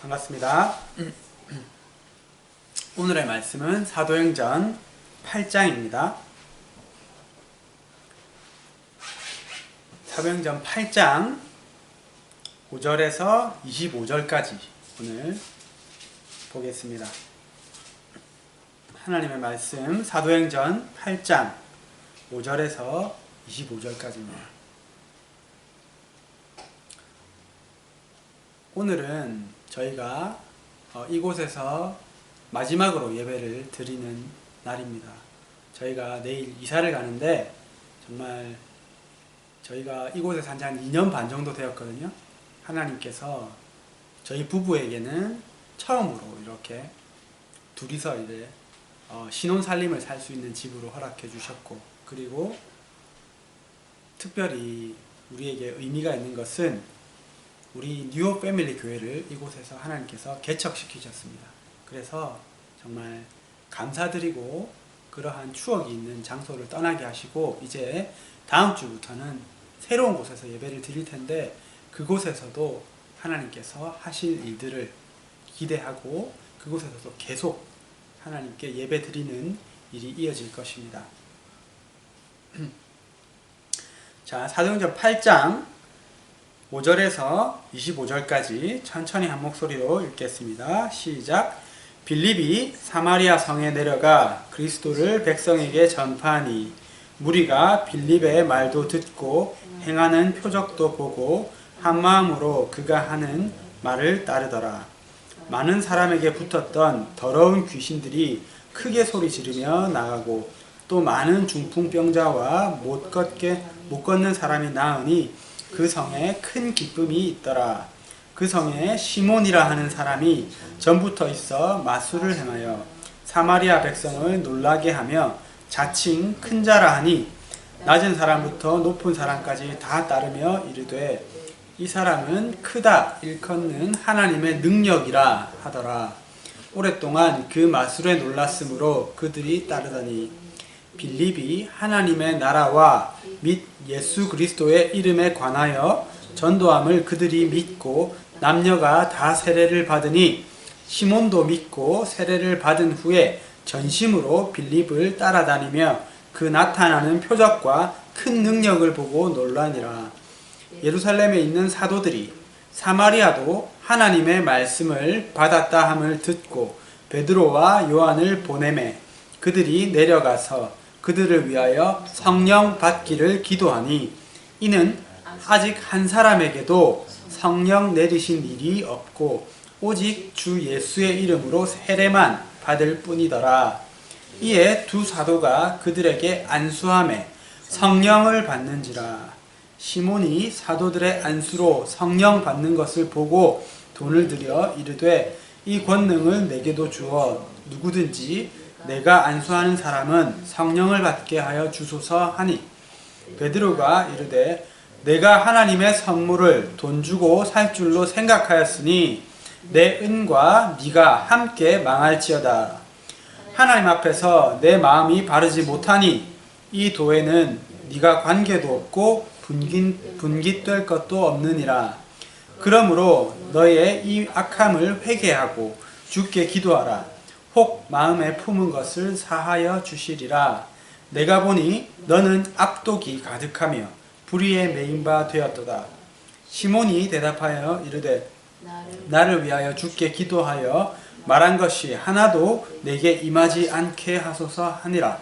반갑습니다. 오늘의 말씀은 사도행전 8장입니다. 사도행전 8장 5절에서 25절까지 오늘 보겠습니다. 하나님의 말씀 사도행전 8장 5절에서 25절까지입니다. 오늘은 저희가 이곳에서 마지막으로 예배를 드리는 날입니다. 저희가 내일 이사를 가는데 정말 저희가 이곳에 산 지 한 2년 반 정도 되었거든요. 하나님께서 저희 부부에게는 처음으로 이렇게 둘이서 이제 신혼살림을 살 수 있는 집으로 허락해 주셨고, 그리고 특별히 우리에게 의미가 있는 것은 우리 뉴 패밀리 교회를 이곳에서 하나님께서 개척시키셨습니다. 그래서 정말 감사드리고 그러한 추억이 있는 장소를 떠나게 하시고, 이제 다음 주부터는 새로운 곳에서 예배를 드릴 텐데 그곳에서도 하나님께서 하실 일들을 기대하고 그곳에서도 계속 하나님께 예배 드리는 일이 이어질 것입니다. 자, 사도행전 8장 5절에서 25절까지 천천히 한 목소리로 읽겠습니다. 시작. 빌립이 사마리아 성에 내려가 그리스도를 백성에게 전파하니 무리가 빌립의 말도 듣고 행하는 표적도 보고 한마음으로 그가 하는 말을 따르더라. 많은 사람에게 붙었던 더러운 귀신들이 크게 소리 지르며 나가고 또 많은 중풍병자와 못 걷는 사람이 나으니 그 성에 큰 기쁨이 있더라. 그 성에 시몬이라 하는 사람이 전부터 있어 마술을 행하여 사마리아 백성을 놀라게 하며 자칭 큰 자라 하니 낮은 사람부터 높은 사람까지 다 따르며 이르되 이 사람은 크다 일컫는 하나님의 능력이라 하더라. 오랫동안 그 마술에 놀랐으므로 그들이 따르더니 빌립이 하나님의 나라와 및 예수 그리스도의 이름에 관하여 전도함을 그들이 믿고 남녀가 다 세례를 받으니 시몬도 믿고 세례를 받은 후에 전심으로 빌립을 따라다니며 그 나타나는 표적과 큰 능력을 보고 놀라니라. 예루살렘에 있는 사도들이 사마리아도 하나님의 말씀을 받았다 함을 듣고 베드로와 요한을 보내매 그들이 내려가서 그들을 위하여 성령 받기를 기도하니 이는 아직 한 사람에게도 성령 내리신 일이 없고 오직 주 예수의 이름으로 세례만 받을 뿐이더라. 이에 두 사도가 그들에게 안수하매 성령을 받는지라. 시몬이 사도들의 안수로 성령 받는 것을 보고 돈을 들여 이르되 이 권능을 내게도 주어 누구든지 내가 안수하는 사람은 성령을 받게 하여 주소서 하니 베드로가 이르되 내가 하나님의 선물을 돈 주고 살 줄로 생각하였으니 내 은과 네가 함께 망할지어다. 하나님 앞에서 내 마음이 바르지 못하니 이 도에는 네가 관계도 없고 분깃될 것도 없느니라. 그러므로 너의 이 악함을 회개하고 주께 기도하라. 혹 마음에 품은 것을 사하여 주시리라. 내가 보니 너는 악독이 가득하며 불의에 매인 바 되었도다. 시몬이 대답하여 이르되 나를 위하여 주께 기도하여 말한 것이 하나도 내게 임하지 않게 하소서 하니라.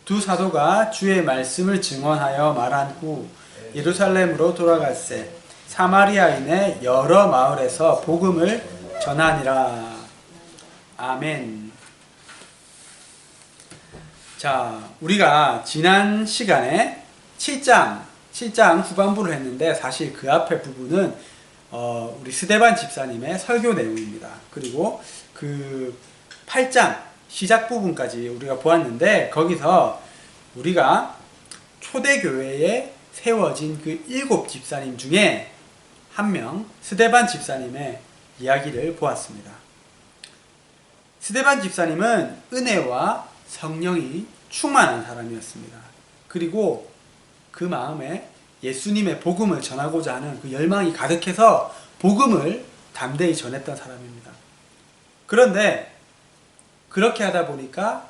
두 사도가 주의 말씀을 증언하여 말한 후 예루살렘으로 돌아갈새 사마리아인의 여러 마을에서 복음을 전하니라. 아멘. 자, 우리가 지난 시간에 7장 후반부를 했는데 사실 그 앞에 부분은 우리 스데반 집사님의 설교 내용입니다. 그리고 그 8장 시작 부분까지 우리가 보았는데 거기서 우리가 초대교회에 세워진 그 7 집사님 중에 한 명 스데반 집사님의 이야기를 보았습니다. 스데반 집사님은 은혜와 성령이 충만한 사람이었습니다. 그리고 그 마음에 예수님의 복음을 전하고자 하는 그 열망이 가득해서 복음을 담대히 전했던 사람입니다. 그런데 그렇게 하다 보니까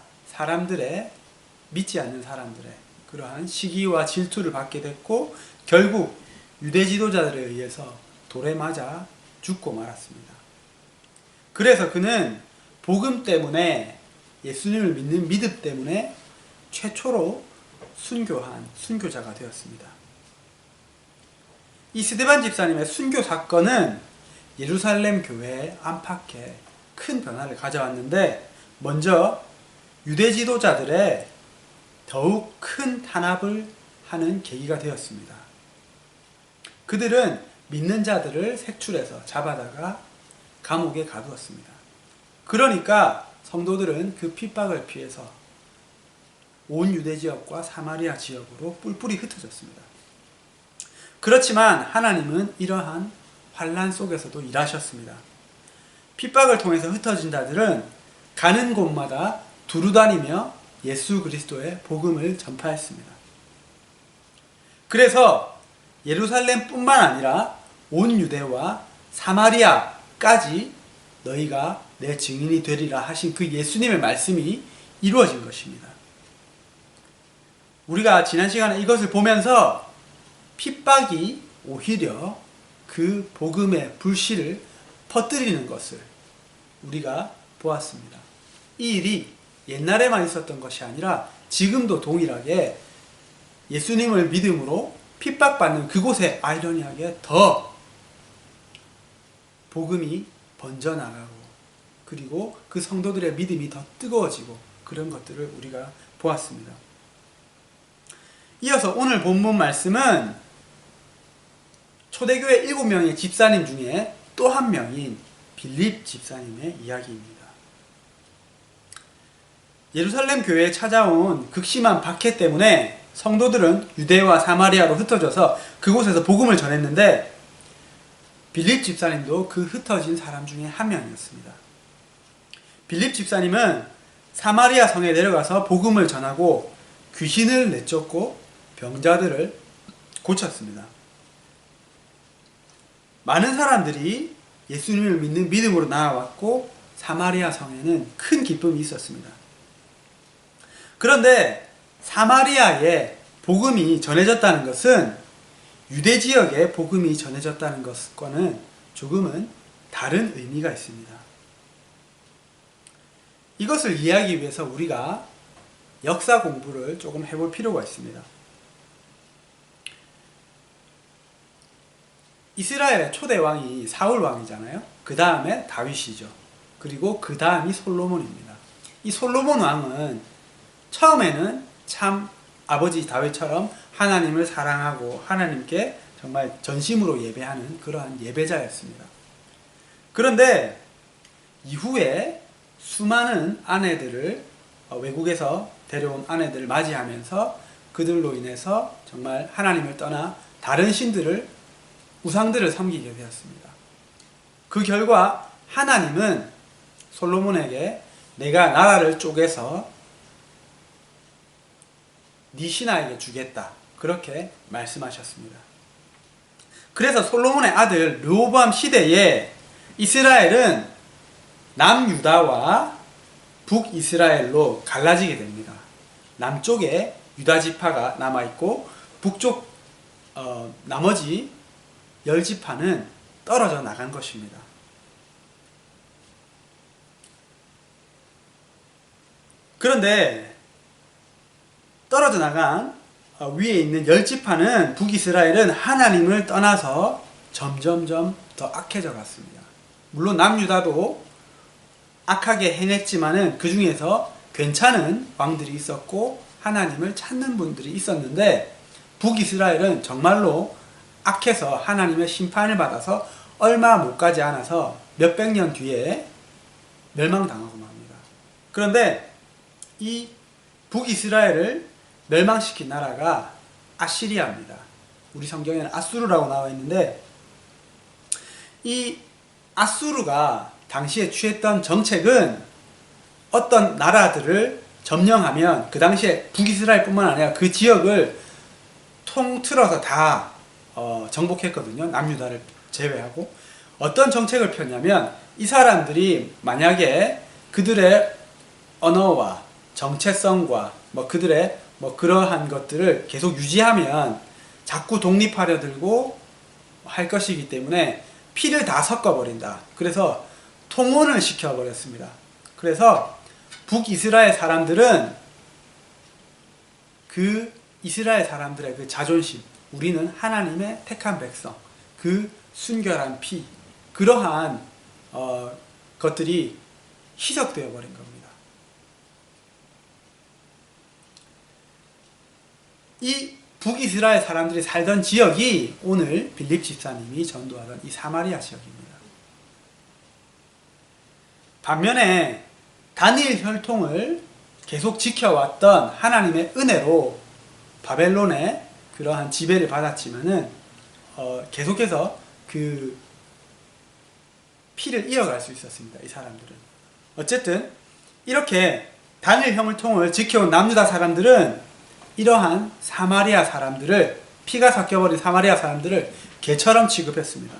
믿지 않는 사람들의 그러한 시기와 질투를 받게 됐고 결국 유대 지도자들에 의해서 돌에 맞아 죽고 말았습니다. 그래서 그는 복음 때문에, 예수님을 믿는 믿음 때문에 최초로 순교한 순교자가 되었습니다. 이 스데반 집사님의 순교 사건은 예루살렘 교회의 안팎에 큰 변화를 가져왔는데, 먼저 유대 지도자들의 더욱 큰 탄압을 하는 계기가 되었습니다. 그들은 믿는 자들을 색출해서 잡아다가 감옥에 가두었습니다. 그러니까 성도들은 그 핍박을 피해서 온 유대 지역과 사마리아 지역으로 뿔뿔이 흩어졌습니다. 그렇지만 하나님은 이러한 환난 속에서도 일하셨습니다. 핍박을 통해서 흩어진 자들은 가는 곳마다 두루다니며 예수 그리스도의 복음을 전파했습니다. 그래서 예루살렘뿐만 아니라 온 유대와 사마리아까지 너희가 내 증인이 되리라 하신 그 예수님의 말씀이 이루어진 것입니다. 우리가 지난 시간에 이것을 보면서 핍박이 오히려 그 복음의 불씨를 퍼뜨리는 것을 우리가 보았습니다. 이 일이 옛날에만 있었던 것이 아니라 지금도 동일하게 예수님을 믿음으로 핍박받는 그곳에 아이러니하게 더 복음이 번져나가고, 그리고 그 성도들의 믿음이 더 뜨거워지고, 그런 것들을 우리가 보았습니다. 이어서 오늘 본문 말씀은 초대교회 7명의 집사님 중에 또 한 명인 빌립 집사님의 이야기입니다. 예루살렘 교회에 찾아온 극심한 박해 때문에 성도들은 유대와 사마리아로 흩어져서 그곳에서 복음을 전했는데, 빌립 집사님도 그 흩어진 사람 중에 한 명이었습니다. 빌립 집사님은 사마리아 성에 내려가서 복음을 전하고 귀신을 내쫓고 병자들을 고쳤습니다. 많은 사람들이 예수님을 믿는 믿음으로 나아왔고 사마리아 성에는 큰 기쁨이 있었습니다. 그런데 사마리아에 복음이 전해졌다는 것은 유대 지역에 복음이 전해졌다는 것과는 조금은 다른 의미가 있습니다. 이것을 이해하기 위해서 우리가 역사 공부를 조금 해볼 필요가 있습니다. 이스라엘의 초대 왕이 사울 왕이잖아요. 그 다음에 다윗이죠. 그리고 그 다음이 솔로몬입니다. 이 솔로몬 왕은 처음에는 참 아버지 다윗처럼 하나님을 사랑하고 하나님께 정말 전심으로 예배하는 그러한 예배자였습니다. 그런데 이후에 수많은 아내들을, 외국에서 데려온 아내들을 맞이하면서 그들로 인해서 정말 하나님을 떠나 다른 신들을, 우상들을 섬기게 되었습니다. 그 결과 하나님은 솔로몬에게 내가 나라를 쪼개서 네 신하에게 주겠다, 그렇게 말씀하셨습니다. 그래서 솔로몬의 아들 르호보암 시대에 이스라엘은 남유다와 북이스라엘로 갈라지게 됩니다. 남쪽에 유다 지파가 남아있고 북쪽 나머지 10지파는 떨어져 나간 것입니다. 그런데 떨어져 나간 위에 있는 10지파는, 북이스라엘은 하나님을 떠나서 점점점 더 악해져 갔습니다. 물론 남유다도 악하게 행했지만은 그 중에서 괜찮은 왕들이 있었고 하나님을 찾는 분들이 있었는데, 북이스라엘은 정말로 악해서 하나님의 심판을 받아서 얼마 못 가지 않아서 몇백 년 뒤에 멸망당하고 맙니다. 그런데 이 북이스라엘을 멸망시킨 나라가 아시리아입니다. 우리 성경에는 아수르라고 나와 있는데, 이 아수르가 당시에 취했던 정책은 어떤 나라들을 점령하면 그 당시에 북이스라엘뿐만 아니라 그 지역을 통틀어서 다 정복했거든요. 남유다를 제외하고. 어떤 정책을 폈냐면 이 사람들이 만약에 그들의 언어와 정체성과 그들의 그러한 것들을 계속 유지하면 자꾸 독립하려 들고 할 것이기 때문에 피를 다 섞어버린다. 그래서 통혼을 시켜버렸습니다. 그래서 북이스라엘 사람들은 그 이스라엘 사람들의 그 자존심, 우리는 하나님의 택한 백성, 그 순결한 피, 그러한 것들이 희석되어 버린 겁니다. 이 북이스라엘 사람들이 살던 지역이 오늘 빌립 집사님이 전도하던 이 사마리아 지역입니다. 반면에 다니엘 혈통을 계속 지켜왔던 하나님의 은혜로 바벨론의 그러한 지배를 받았지만은 계속해서 그 피를 이어갈 수 있었습니다. 이 사람들은. 어쨌든 이렇게 다니엘 혈통을 지켜온 남유다 사람들은 이러한 사마리아 사람들을, 피가 섞여버린 사마리아 사람들을 개처럼 취급했습니다.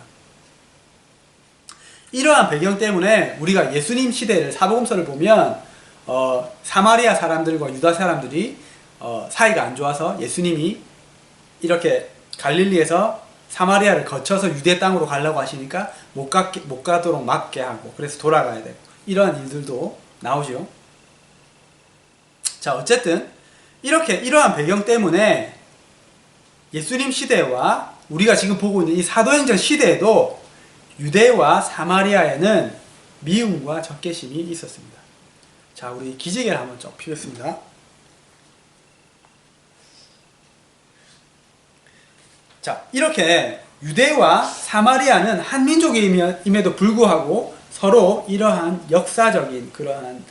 이러한 배경 때문에 우리가 예수님 시대를, 사복음서를 보면 사마리아 사람들과 유다 사람들이 사이가 안 좋아서 예수님이 이렇게 갈릴리에서 사마리아를 거쳐서 유대 땅으로 가려고 하시니까 못 가도록 막게 하고, 그래서 돌아가야 되고, 이러한 일들도 나오죠. 자, 어쨌든 이러한 배경 때문에 예수님 시대와 우리가 지금 보고 있는 이 사도행전 시대에도 유대와 사마리아에는 미움과 적개심이 있었습니다. 자, 우리 기지개를 한번 쭉 펴겠습니다. 자, 이렇게 유대와 사마리아는 한 민족임에도 불구하고 서로 이러한 역사적인 그러한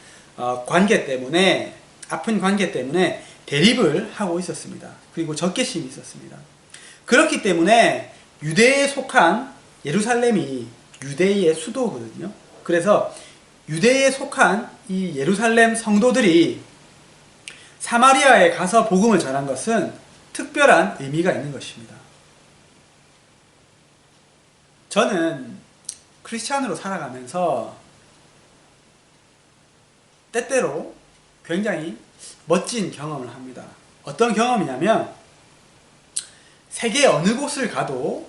관계 때문에, 아픈 관계 때문에 대립을 하고 있었습니다. 그리고 적개심이 있었습니다. 그렇기 때문에 유대에 속한 예루살렘이 유대의 수도거든요. 그래서 유대에 속한 이 예루살렘 성도들이 사마리아에 가서 복음을 전한 것은 특별한 의미가 있는 것입니다. 저는 크리스찬으로 살아가면서 때때로 굉장히 멋진 경험을 합니다. 어떤 경험이냐면 세계 어느 곳을 가도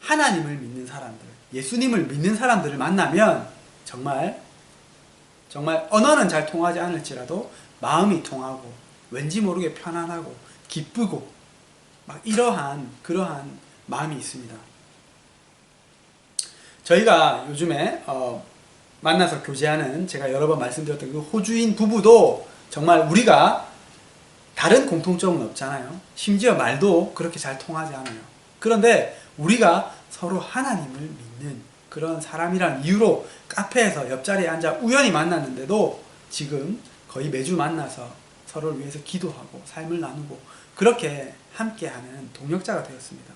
하나님을 믿는 사람들, 예수님을 믿는 사람들을 만나면 정말 언어는 잘 통하지 않을지라도 마음이 통하고 왠지 모르게 편안하고 기쁘고 막 그러한 마음이 있습니다. 저희가 요즘에 만나서 교제하는, 제가 여러 번 말씀드렸던 그 호주인 부부도 정말 우리가 다른 공통점은 없잖아요. 심지어 말도 그렇게 잘 통하지 않아요. 그런데 우리가 서로 하나님을 믿는 그런 사람이란 이유로 카페에서 옆자리에 앉아 우연히 만났는데도 지금 거의 매주 만나서 서로를 위해서 기도하고 삶을 나누고 그렇게 함께하는 동역자가 되었습니다.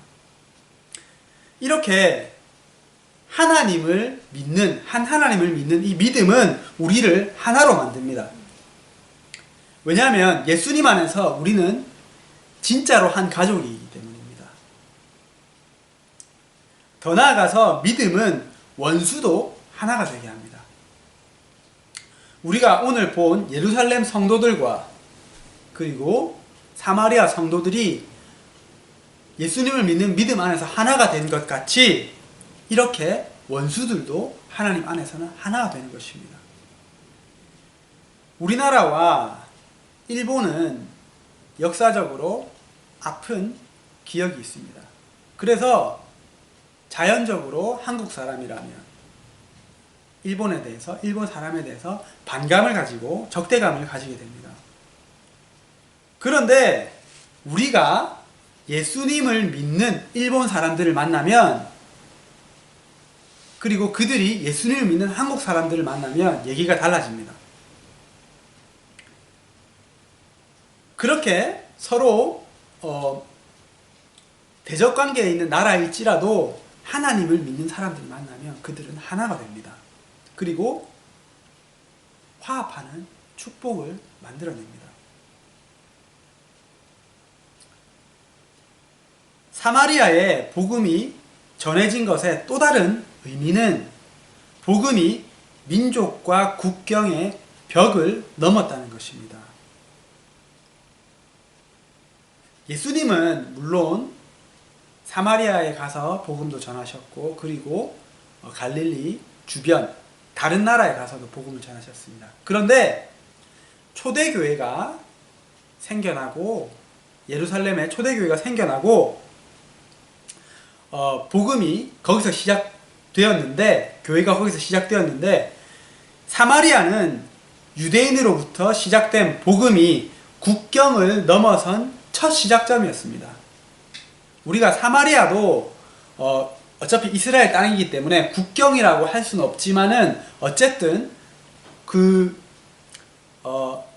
이렇게 하나님을 믿는 이 믿음은 우리를 하나로 만듭니다. 왜냐하면 예수님 안에서 우리는 진짜로 한 가족이기 때문입니다. 더 나아가서 믿음은 원수도 하나가 되게 합니다. 우리가 오늘 본 예루살렘 성도들과 그리고 사마리아 성도들이 예수님을 믿는 믿음 안에서 하나가 된 것 같이 이렇게 원수들도 하나님 안에서는 하나가 되는 것입니다. 우리나라와 일본은 역사적으로 아픈 기억이 있습니다. 그래서 자연적으로 한국 사람이라면 일본 사람에 대해서 반감을 가지고 적대감을 가지게 됩니다. 그런데 우리가 예수님을 믿는 일본 사람들을 만나면, 그리고 그들이 예수님을 믿는 한국 사람들을 만나면 얘기가 달라집니다. 그렇게 서로 대적관계에 있는 나라일지라도 하나님을 믿는 사람들을 만나면 그들은 하나가 됩니다. 그리고 화합하는 축복을 만들어냅니다. 사마리아에 복음이 전해진 것의 또 다른 의미는 복음이 민족과 국경의 벽을 넘었다는 것입니다. 예수님은 물론 사마리아에 가서 복음도 전하셨고, 그리고 갈릴리 주변 다른 나라에 가서도 복음을 전하셨습니다. 그런데 초대교회가 생겨나고, 예루살렘에 초대교회가 생겨나고 복음이 거기서 시작되었는데, 교회가 거기서 시작되었는데, 사마리아는 유대인으로부터 시작된 복음이 국경을 넘어선 첫 시작점이었습니다. 우리가 사마리아도 어차피 이스라엘 땅이기 때문에 국경이라고 할 수는 없지만은, 어쨌든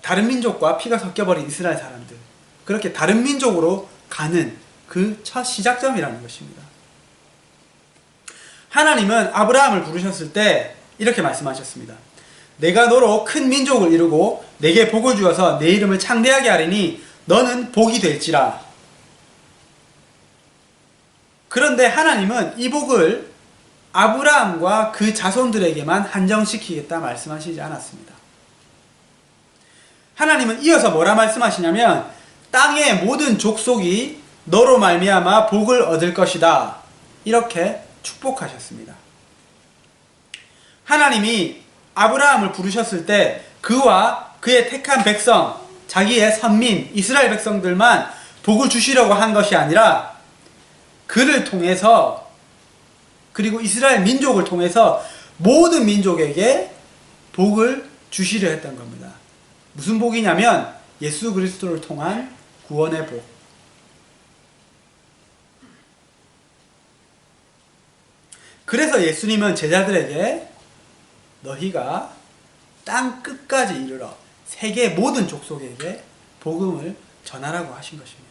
다른 민족과 피가 섞여버린 이스라엘 사람들, 그렇게 다른 민족으로 가는 그 첫 시작점이라는 것입니다. 하나님은 아브라함을 부르셨을 때 이렇게 말씀하셨습니다. 내가 너로 큰 민족을 이루고 내게 복을 주어서 내 이름을 창대하게 하리니 너는 복이 될지라. 그런데 하나님은 이 복을 아브라함과 그 자손들에게만 한정시키겠다 말씀하시지 않았습니다. 하나님은 이어서 뭐라 말씀하시냐면, 땅의 모든 족속이 너로 말미암아 복을 얻을 것이다, 이렇게 축복하셨습니다. 하나님이 아브라함을 부르셨을 때 그와 그의 택한 백성, 자기의 선민 이스라엘 백성들만 복을 주시려고 한 것이 아니라, 그를 통해서, 그리고 이스라엘 민족을 통해서 모든 민족에게 복을 주시려 했던 겁니다. 무슨 복이냐면 예수 그리스도를 통한 구원의 복. 그래서 예수님은 제자들에게 너희가 땅 끝까지 이르러 세계 모든 족속에게 복음을 전하라고 하신 것입니다.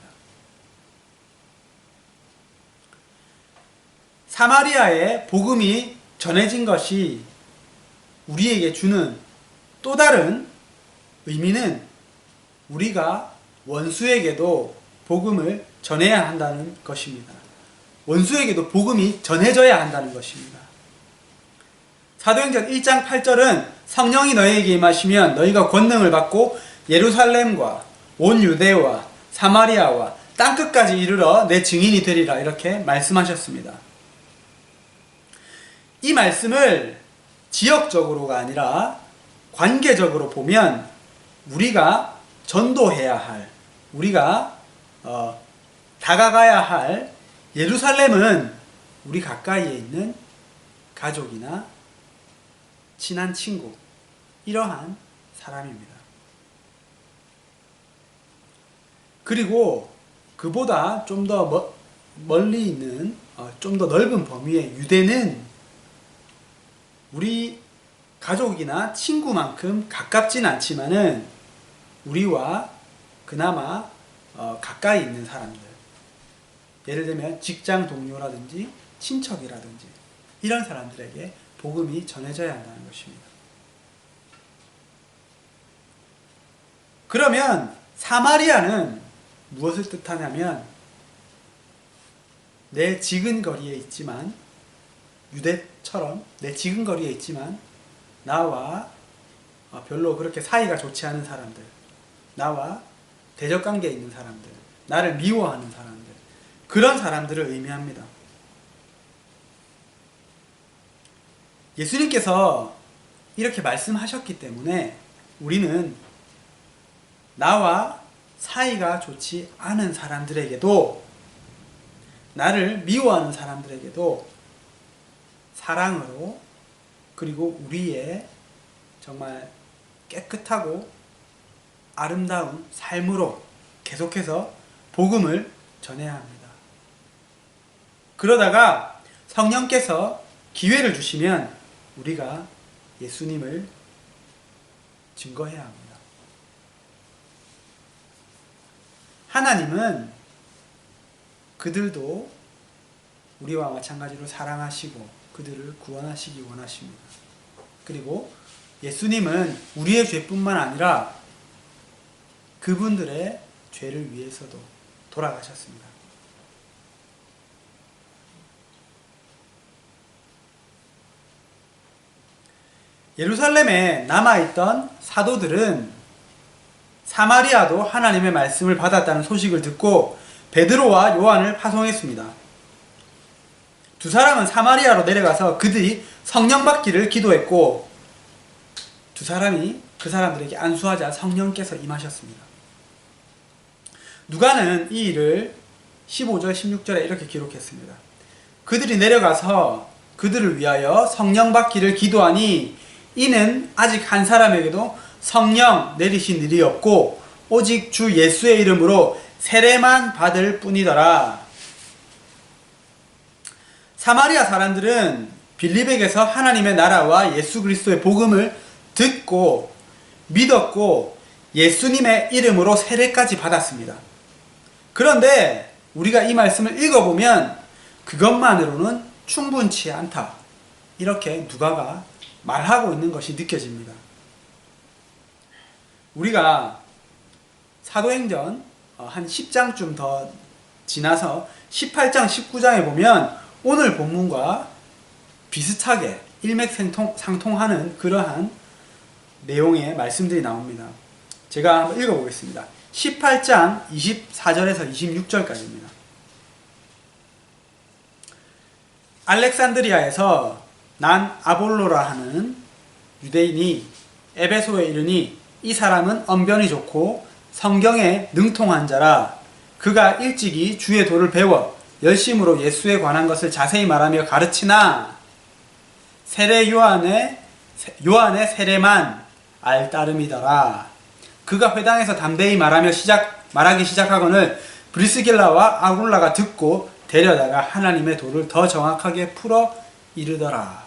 사마리아에 복음이 전해진 것이 우리에게 주는 또 다른 의미는, 우리가 원수에게도 복음을 전해야 한다는 것입니다. 원수에게도 복음이 전해져야 한다는 것입니다. 사도행전 1장 8절은 성령이 너희에게 임하시면 너희가 권능을 받고 예루살렘과 온 유대와 사마리아와 땅끝까지 이르러 내 증인이 되리라, 이렇게 말씀하셨습니다. 이 말씀을 지역적으로가 아니라 관계적으로 보면, 우리가 전도해야 할, 우리가 다가가야 할 예루살렘은 우리 가까이에 있는 가족이나 친한 친구, 이러한 사람입니다. 그리고 그보다 좀 더 멀리 있는, 좀 더 넓은 범위의 유대는 우리 가족이나 친구만큼 가깝진 않지만은 우리와 그나마 가까이 있는 사람들, 예를 들면 직장 동료라든지 친척이라든지 이런 사람들에게 복음이 전해져야 한다는 것입니다. 그러면 사마리아는 무엇을 뜻하냐면, 내 지근거리에 있지만, 유대처럼 내 지근거리에 있지만 나와 별로 그렇게 사이가 좋지 않은 사람들, 나와 대적관계에 있는 사람들, 나를 미워하는 사람들, 그런 사람들을 의미합니다. 예수님께서 이렇게 말씀하셨기 때문에 우리는 나와 사이가 좋지 않은 사람들에게도, 나를 미워하는 사람들에게도 사랑으로, 그리고 우리의 정말 깨끗하고 아름다운 삶으로 계속해서 복음을 전해야 합니다. 그러다가 성령께서 기회를 주시면 우리가 예수님을 증거해야 합니다. 하나님은 그들도 우리와 마찬가지로 사랑하시고 그들을 구원하시기 원하십니다. 그리고 예수님은 우리의 죄뿐만 아니라 그분들의 죄를 위해서도 돌아가셨습니다. 예루살렘에 남아있던 사도들은 사마리아도 하나님의 말씀을 받았다는 소식을 듣고 베드로와 요한을 파송했습니다. 두 사람은 사마리아로 내려가서 그들이 성령 받기를 기도했고 두 사람이 그 사람들에게 안수하자 성령께서 임하셨습니다. 누가는 이 일을 15절 16절에 이렇게 기록했습니다. 그들이 내려가서 그들을 위하여 성령 받기를 기도하니 이는 아직 한 사람에게도 성령 내리신 일이 없고 오직 주 예수의 이름으로 세례만 받을 뿐이더라. 사마리아 사람들은 빌립에게서 하나님의 나라와 예수 그리스도의 복음을 듣고 믿었고 예수님의 이름으로 세례까지 받았습니다. 그런데 우리가 이 말씀을 읽어보면 그것만으로는 충분치 않다. 이렇게 누가가 말하고 있는 것이 느껴집니다. 우리가 사도행전 한 10장쯤 더 지나서 18장, 19장에 보면 오늘 본문과 비슷하게 일맥상통하는 그러한 내용의 말씀들이 나옵니다. 제가 한번 읽어보겠습니다. 18장 24절에서 26절까지입니다. 알렉산드리아에서 난 아볼로라 하는 유대인이 에베소에 이르니 이 사람은 언변이 좋고 성경에 능통한 자라. 그가 일찍이 주의 도를 배워 열심으로 예수에 관한 것을 자세히 말하며 가르치나 세례 요한의 세례만 알 따름이더라. 그가 회당에서 담대히 말하기 시작하거늘 브리스길라와 아굴라가 듣고 데려다가 하나님의 도를 더 정확하게 풀어 이르더라.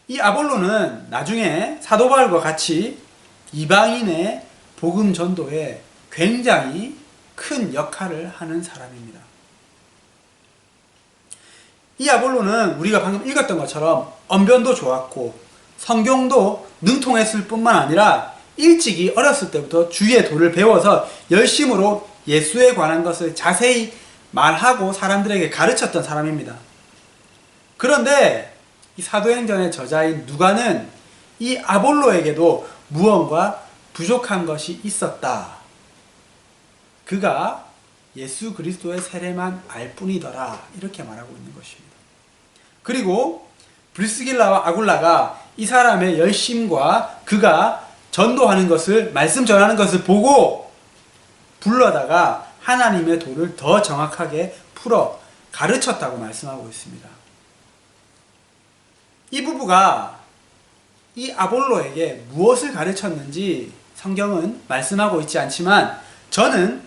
이 아볼로는 나중에 사도 바울과 같이 이방인의 복음 전도에 굉장히 큰 역할을 하는 사람입니다. 이 아볼로는 우리가 방금 읽었던 것처럼 언변도 좋았고 성경도 능통했을 뿐만 아니라 일찍이 어렸을 때부터 주의 도를 배워서 열심으로 예수에 관한 것을 자세히 말하고 사람들에게 가르쳤던 사람입니다. 그런데 이 사도행전의 저자인 누가는 이 아볼로에게도 무언가 부족한 것이 있었다. 그가 예수 그리스도의 세례만 알 뿐이더라. 이렇게 말하고 있는 것입니다. 그리고 브리스길라와 아굴라가 이 사람의 열심과 그가 전도하는 것을, 말씀 전하는 것을 보고 불러다가 하나님의 도를 더 정확하게 풀어 가르쳤다고 말씀하고 있습니다. 이 부부가 이 아볼로에게 무엇을 가르쳤는지 성경은 말씀하고 있지 않지만 저는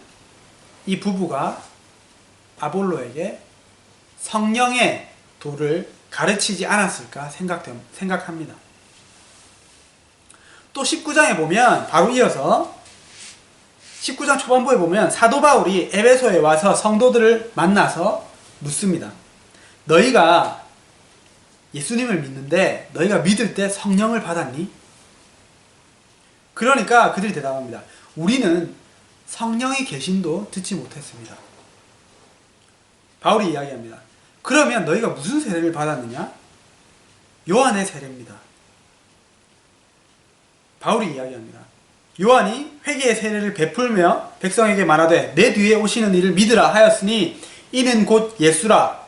이 부부가 아볼로에게 성령의 도를 가르치지 않았을까 생각합니다. 또 19장에 보면 바로 이어서 19장 초반부에 보면 사도 바울이 에베소에 와서 성도들을 만나서 묻습니다. 너희가 예수님을 믿는데 너희가 믿을 때 성령을 받았니? 그러니까 그들이 대답합니다. 우리는 성령의 계심도 듣지 못했습니다. 바울이 이야기합니다. 그러면 너희가 무슨 세례를 받았느냐? 요한의 세례입니다. 바울이 이야기합니다. 요한이 회개의 세례를 베풀며 백성에게 말하되 내 뒤에 오시는 이를 믿으라 하였으니 이는 곧 예수라.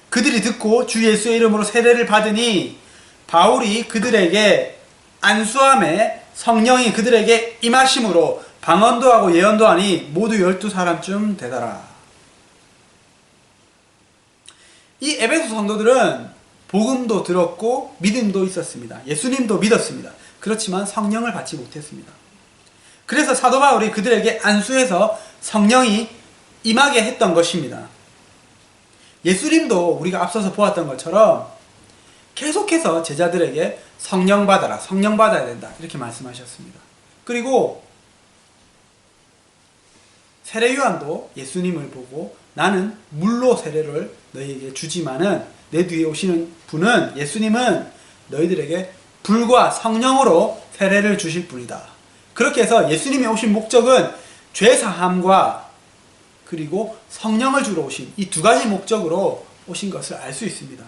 그들이 듣고 주 예수의 이름으로 세례를 받으니 바울이 그들에게 안수함에 성령이 그들에게 임하심으로 방언도 하고 예언도 하니 모두 12사람쯤 되더라. 이 에베소 성도들은 복음도 들었고 믿음도 있었습니다. 예수님도 믿었습니다. 그렇지만 성령을 받지 못했습니다. 그래서 사도 바울이 그들에게 안수해서 성령이 임하게 했던 것입니다. 예수님도 우리가 앞서서 보았던 것처럼 계속해서 제자들에게 성령 받아라, 성령 받아야 된다 이렇게 말씀하셨습니다. 그리고 세례 요한도 예수님을 보고 나는 물로 세례를 너희에게 주지만은 내 뒤에 오시는 분은, 예수님은 너희들에게 불과 성령으로 세례를 주실 분이다. 그렇게 해서 예수님이 오신 목적은 죄사함과 그리고 성령을 주러 오신 이 두 가지 목적으로 오신 것을 알 수 있습니다.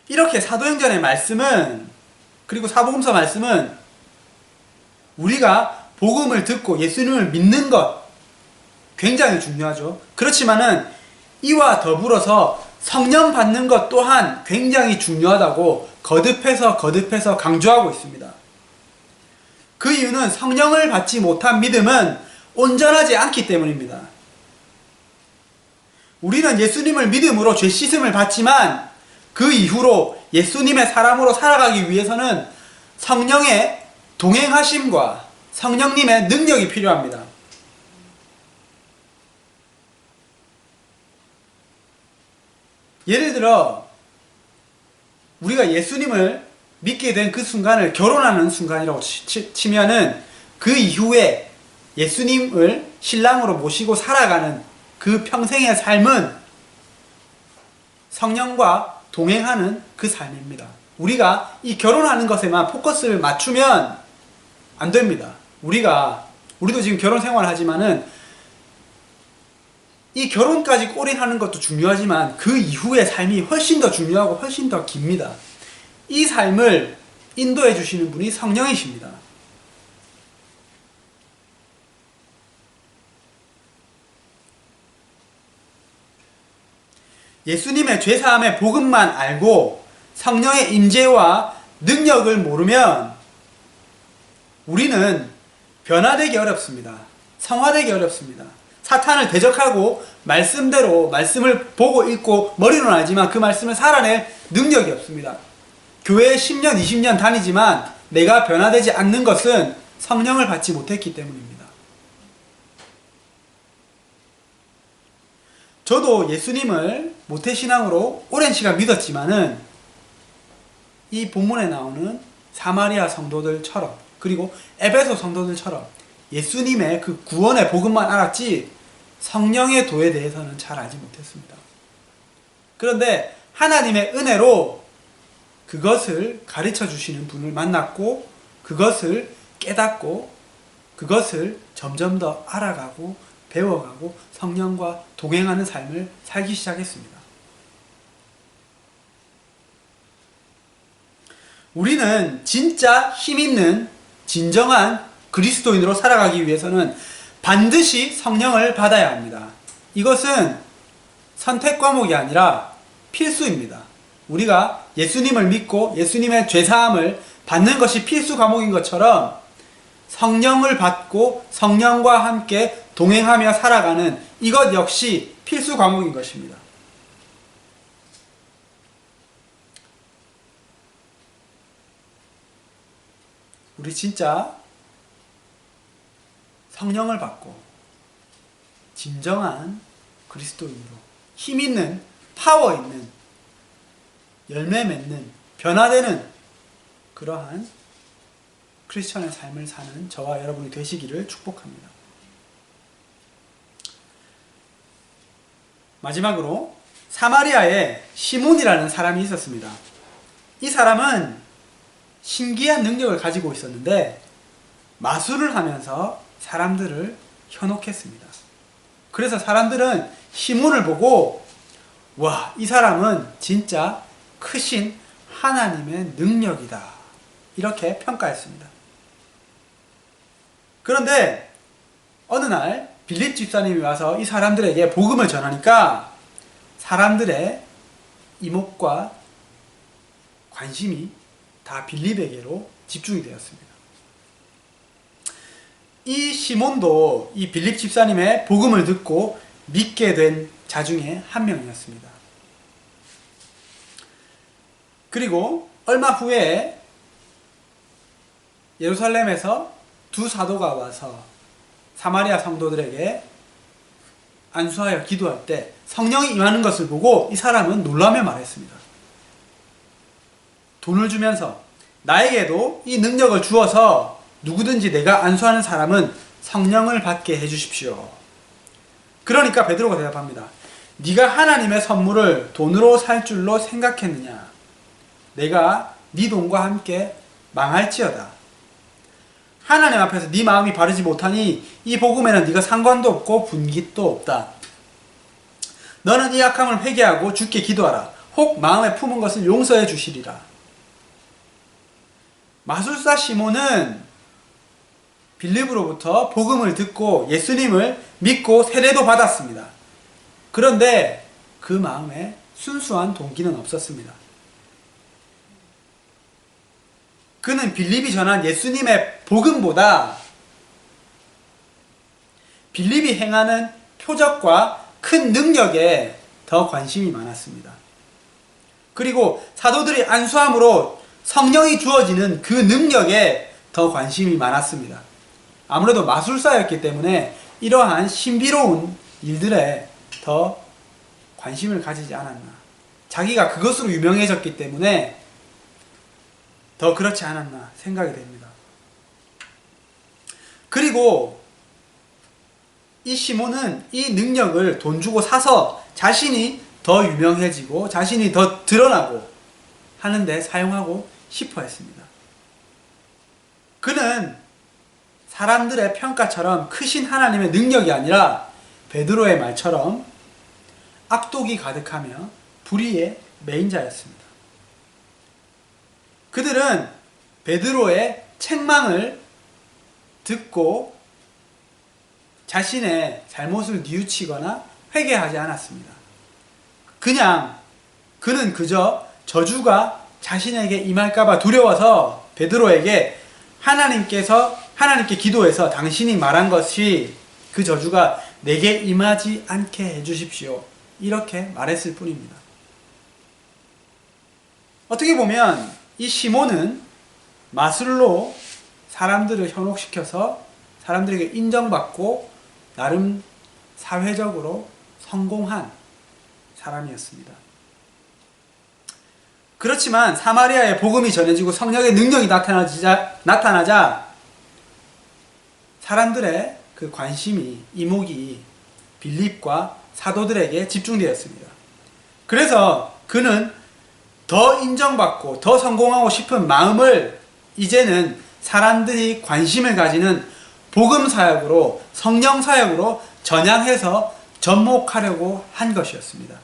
이렇게 사도행전의 말씀은, 그리고 사복음서 말씀은 우리가 복음을 듣고 예수님을 믿는 것 굉장히 중요하죠. 그렇지만은 이와 더불어서 성령 받는 것 또한 굉장히 중요하다고 거듭해서 강조하고 있습니다. 그 이유는 성령을 받지 못한 믿음은 온전하지 않기 때문입니다. 우리는 예수님을 믿음으로 죄 씻음을 받지만 그 이후로 예수님의 사람으로 살아가기 위해서는 성령의 동행하심과 성령님의 능력이 필요합니다. 예를 들어 우리가 예수님을 믿게 된 그 순간을 결혼하는 순간이라고 치면은 그 이후에 예수님을 신랑으로 모시고 살아가는 그 평생의 삶은 성령과 동행하는 그 삶입니다. 우리가 이 결혼하는 것에만 포커스를 맞추면 안 됩니다. 우리도 지금 결혼 생활을 하지만은 이 결혼까지 골인하는 것도 중요하지만 그 이후의 삶이 훨씬 더 중요하고 훨씬 더 깁니다. 이 삶을 인도해 주시는 분이 성령이십니다. 예수님의 죄사함의 복음만 알고 성령의 임재와 능력을 모르면 우리는 변화되기 어렵습니다. 성화되기 어렵습니다. 사탄을 대적하고 말씀대로 말씀을 보고 읽고 머리로는 알지만 그 말씀을 살아낼 능력이 없습니다. 교회에 10년, 20년 다니지만 내가 변화되지 않는 것은 성령을 받지 못했기 때문입니다. 저도 예수님을 모태신앙으로 오랜 시간 믿었지만은 이 본문에 나오는 사마리아 성도들처럼 그리고 에베소 성도들처럼 예수님의 그 구원의 복음만 알았지 성령의 도에 대해서는 잘 알지 못했습니다. 그런데 하나님의 은혜로 그것을 가르쳐 주시는 분을 만났고 그것을 깨닫고 그것을 점점 더 알아가고 배워가고 성령과 동행하는 삶을 살기 시작했습니다. 우리는 진짜 힘있는 진정한 그리스도인으로 살아가기 위해서는 반드시 성령을 받아야 합니다. 이것은 선택 과목이 아니라 필수입니다. 우리가 예수님을 믿고 예수님의 죄사함을 받는 것이 필수 과목인 것처럼 성령을 받고 성령과 함께 동행하며 살아가는 이것 역시 필수 과목인 것입니다. 우리 진짜 성령을 받고 진정한 그리스도인으로 힘있는 파워 있는 열매 맺는 변화되는 그러한 크리스천의 삶을 사는 저와 여러분이 되시기를 축복합니다. 마지막으로 사마리아에 시몬이라는 사람이 있었습니다. 이 사람은 신기한 능력을 가지고 있었는데 마술을 하면서 사람들을 현혹했습니다. 그래서 사람들은 시몬을 보고 와, 이 사람은 진짜 크신 하나님의 능력이다 이렇게 평가했습니다. 그런데 어느 날 빌립 집사님이 와서 이 사람들에게 복음을 전하니까 사람들의 이목과 관심이 다 빌립에게로 집중이 되었습니다. 이 시몬도 이 빌립 집사님의 복음을 듣고 믿게 된 자 중에 한 명이었습니다. 그리고 얼마 후에 예루살렘에서 두 사도가 와서 사마리아 성도들에게 안수하여 기도할 때 성령이 임하는 것을 보고 이 사람은 놀라며 말했습니다. 돈을 주면서 나에게도 이 능력을 주어서 누구든지 내가 안수하는 사람은 성령을 받게 해주십시오. 그러니까 베드로가 대답합니다. 네가 하나님의 선물을 돈으로 살 줄로 생각했느냐? 내가 네 돈과 함께 망할지어다. 하나님 앞에서 네 마음이 바르지 못하니 이 복음에는 네가 상관도 없고 분깃도 없다. 너는 이 악함을 회개하고 주께 기도하라. 혹 마음에 품은 것을 용서해 주시리라. 마술사 시몬은 빌립으로부터 복음을 듣고 예수님을 믿고 세례도 받았습니다. 그런데 그 마음에 순수한 동기는 없었습니다. 그는 빌립이 전한 예수님의 복음보다 빌립이 행하는 표적과 큰 능력에 더 관심이 많았습니다. 그리고 사도들이 안수함으로 성령이 주어지는 그 능력에 더 관심이 많았습니다. 아무래도 마술사였기 때문에 이러한 신비로운 일들에 더 관심을 가지지 않았나. 자기가 그것으로 유명해졌기 때문에 더 그렇지 않았나 생각이 됩니다. 그리고 이 시몬은 이 능력을 돈 주고 사서 자신이 더 유명해지고 자신이 더 드러나고 하는데 사용하고 싶어 했습니다. 그는 사람들의 평가처럼 크신 하나님의 능력이 아니라 베드로의 말처럼 악독이 가득하며 불의의 매인자였습니다. 그들은 베드로의 책망을 듣고 자신의 잘못을 뉘우치거나 회개하지 않았습니다. 그는 그저 저주가 자신에게 임할까봐 두려워서 베드로에게 하나님께 기도해서 당신이 말한 것이 그 저주가 내게 임하지 않게 해주십시오. 이렇게 말했을 뿐입니다. 어떻게 보면 이 시몬은 마술로 사람들을 현혹시켜서 사람들에게 인정받고 나름 사회적으로 성공한 사람이었습니다. 그렇지만 사마리아의 복음이 전해지고 성령의 능력이 나타나자 사람들의 그 관심이, 이목이 빌립과 사도들에게 집중되었습니다. 그래서 그는 더 인정받고 더 성공하고 싶은 마음을 이제는 사람들이 관심을 가지는 복음 사역으로, 성령 사역으로 전향해서 접목하려고 한 것이었습니다.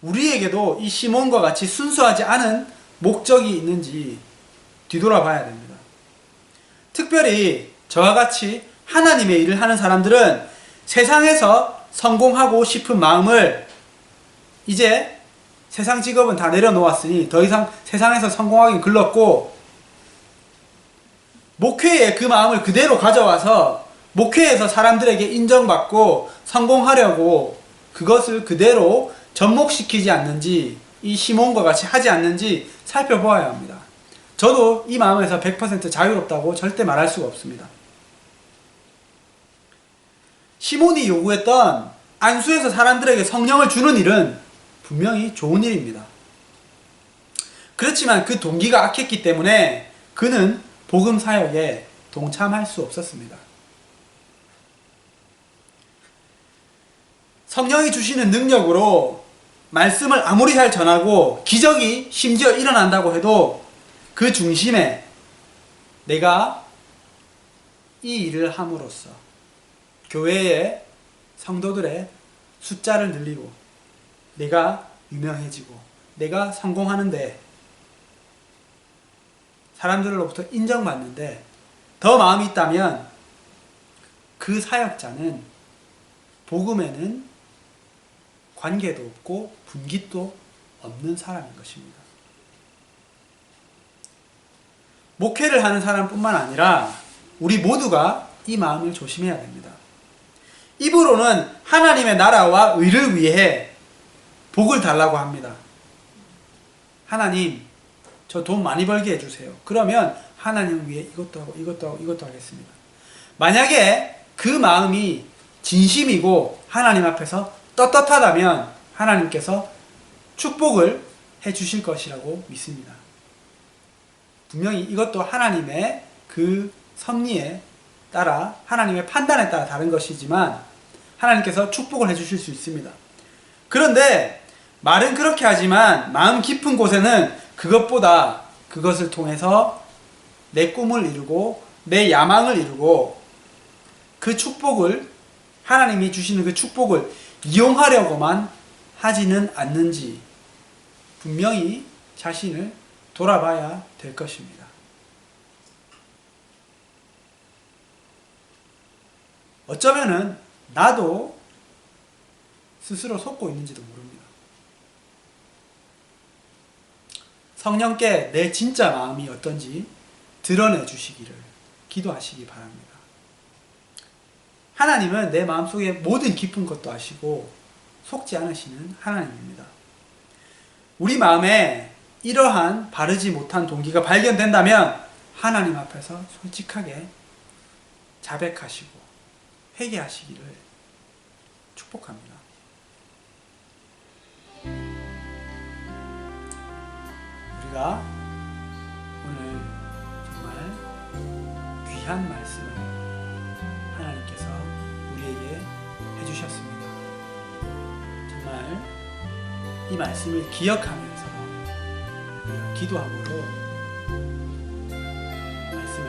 우리에게도 이 시몬과 같이 순수하지 않은 목적이 있는지 뒤돌아봐야 됩니다. 특별히 저와 같이 하나님의 일을 하는 사람들은 세상에서 성공하고 싶은 마음을 이제 세상 직업은 다 내려놓았으니 더 이상 세상에서 성공하긴 글렀고, 목회에 그 마음을 그대로 가져와서 목회에서 사람들에게 인정받고 성공하려고 그것을 그대로 접목시키지 않는지, 이 시몬과 같이 하지 않는지 살펴보아야 합니다. 저도 이 마음에서 100% 자유롭다고 절대 말할 수가 없습니다. 시몬이 요구했던 안수에서 사람들에게 성령을 주는 일은 분명히 좋은 일입니다. 그렇지만 그 동기가 악했기 때문에 그는 복음 사역에 동참할 수 없었습니다. 성령이 주시는 능력으로 말씀을 아무리 잘 전하고 기적이 심지어 일어난다고 해도 그 중심에 내가 이 일을 함으로써 교회의 성도들의 숫자를 늘리고 내가 유명해지고 내가 성공하는데 사람들로부터 인정받는데 더 마음이 있다면 그 사역자는 복음에는 관계도 없고 분깃도 없는 사람인 것입니다. 목회를 하는 사람뿐만 아니라 우리 모두가 이 마음을 조심해야 됩니다. 입으로는 하나님의 나라와 의를 위해 복을 달라고 합니다. 하나님, 저 돈 많이 벌게 해주세요. 그러면 하나님 위해 이것도 하고 이것도 하고 이것도 하겠습니다. 만약에 그 마음이 진심이고 하나님 앞에서 떳떳하다면 하나님께서 축복을 해주실 것이라고 믿습니다. 분명히 이것도 하나님의 그 섭리에 따라, 하나님의 판단에 따라 다른 것이지만 하나님께서 축복을 해주실 수 있습니다. 그런데 말은 그렇게 하지만 마음 깊은 곳에는 그것보다 그것을 통해서 내 꿈을 이루고 내 야망을 이루고 그 축복을, 하나님이 주시는 그 축복을 이용하려고만 하지는 않는지 분명히 자신을 돌아봐야 될 것입니다. 어쩌면은 나도 스스로 속고 있는지도 모릅니다. 성령께 내 진짜 마음이 어떤지 드러내 주시기를 기도하시기 바랍니다. 하나님은 내 마음속에 모든 깊은 것도 아시고 속지 않으시는 하나님입니다. 우리 마음에 이러한 바르지 못한 동기가 발견된다면 하나님 앞에서 솔직하게 자백하시고 회개하시기를 축복합니다. 우리가 오늘 정말 귀한 말씀을 하나님께서 우리에게 해주셨습니다. 정말 이 말씀을 기억하면서 우리가 기도함으로 말씀을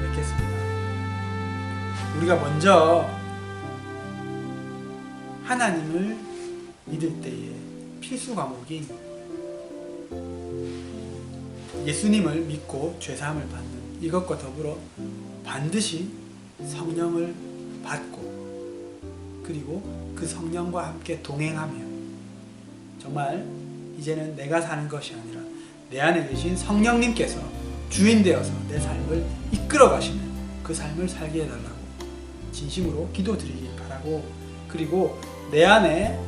맺겠습니다. 우리가 먼저 하나님을 믿을 때에 필수 과목인 예수님을 믿고 죄사함을 받는 이것과 더불어 반드시 성령을 받고 그리고 그 성령과 함께 동행하며 정말 이제는 내가 사는 것이 아니라 내 안에 계신 성령님께서 주인 되어서 내 삶을 이끌어 가시는 그 삶을 살게 해달라고 진심으로 기도드리기 바라고, 그리고 내 안에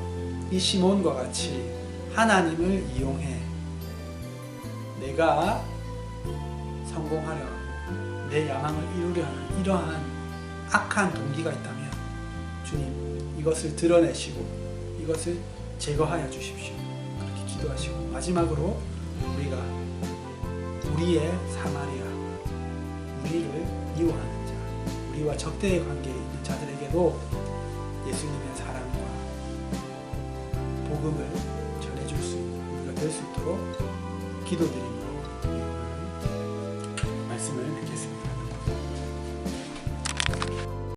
이 시몬과 같이 하나님을 이용해 내가 성공하려 하고 내 야망을 이루려 하는 이러한 악한 동기가 있다면 주님 이것을 드러내시고 이것을 제거하여 주십시오. 그렇게 기도하시고, 마지막으로 우리가 우리의 사마리아, 우리를 미워하는 자, 우리와 적대의 관계에 있는 자들에게도 예수님의 사랑과 복음을 전해줄 수 있는 우리가 될 수 있도록 기도드립니다.